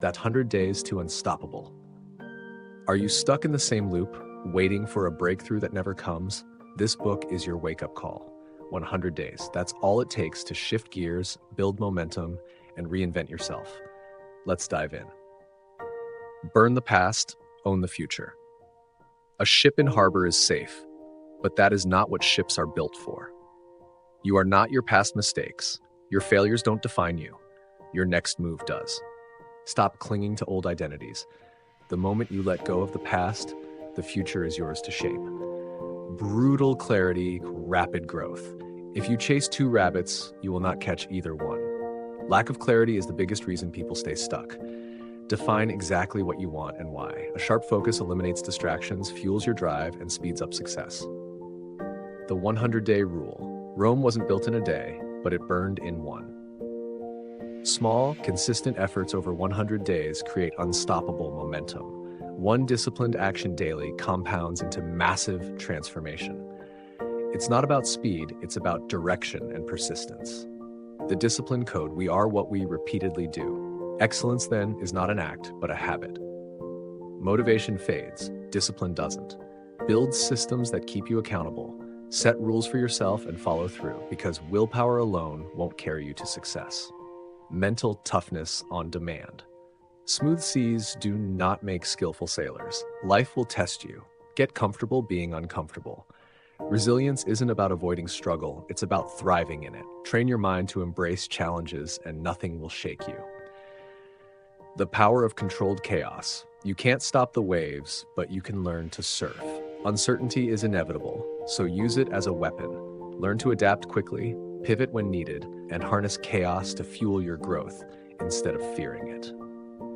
That 100 days to unstoppable. Are you stuck in the same loop, waiting for a breakthrough that never comes? This book is your wake-up call. 100 days. That's all it takes to shift gears, build momentum, and reinvent yourself. Let's dive in. Burn the past, own the future. A ship in harbor is safe, but that is not what ships are built for. You are not your past mistakes. Your failures don't define you. Your next move does. Stop clinging to old identities. The moment you let go of the past, the future is yours to shape. Brutal clarity, rapid growth. If you chase two rabbits, you will not catch either one. Lack of clarity is the biggest reason people stay stuck. Define exactly what you want and why. A sharp focus eliminates distractions, fuels your drive, and speeds up success. The 100-day rule. Rome wasn't built in a day, but it burned in one. Small, consistent efforts over 100 days create unstoppable momentum. One disciplined action daily compounds into massive transformation. It's not about speed, it's about direction and persistence. The discipline code: we are what we repeatedly do. Excellence, then, is not an act, but a habit. Motivation fades, discipline doesn't. Build systems that keep you accountable. Set rules for yourself and follow through, because willpower alone won't carry you to success. Mental toughness on demand. Smooth seas do not make skillful sailors. Life will test you. Get comfortable being uncomfortable. Resilience isn't about avoiding struggle, it's about thriving in it. Train your mind to embrace challenges and nothing will shake you. The power of controlled chaos. You can't stop the waves, but you can learn to surf. Uncertainty is inevitable, so use it as a weapon. Learn to adapt quickly, pivot when needed, and harness chaos to fuel your growth instead of fearing it.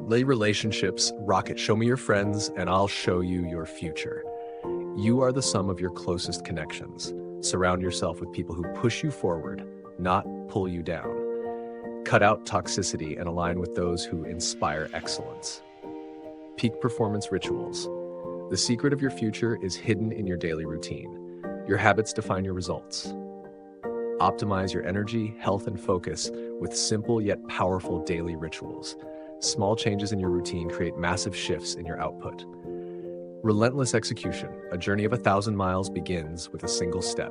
Lay relationships, rocket. Show me your friends, and I'll show you your future. You are the sum of your closest connections. Surround yourself with people who push you forward, not pull you down. Cut out toxicity and align with those who inspire excellence. Peak performance rituals. The secret of your future is hidden in your daily routine. Your habits define your results. Optimize your energy, health, and focus with simple yet powerful daily rituals. Small changes in your routine create massive shifts in your output. Relentless execution. A journey of 1,000 miles begins with a single step.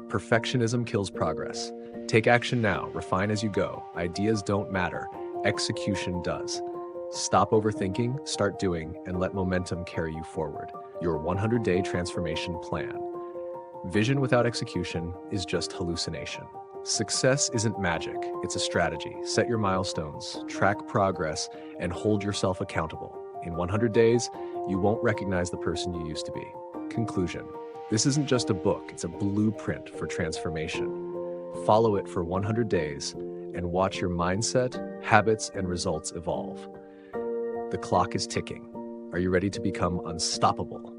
Perfectionism kills progress. Take action now. Refine as you go. Ideas don't matter. Execution does. Stop overthinking, start doing, and let momentum carry you forward. Your 100-day transformation plan. Vision without execution is just hallucination. Success isn't magic, it's a strategy. Set your milestones, track progress, and hold yourself accountable. In 100 days, you won't recognize the person you used to be. Conclusion. This isn't just a book, it's a blueprint for transformation. Follow it for 100 days and watch your mindset, habits, and results evolve. The clock is ticking. Are you ready to become unstoppable?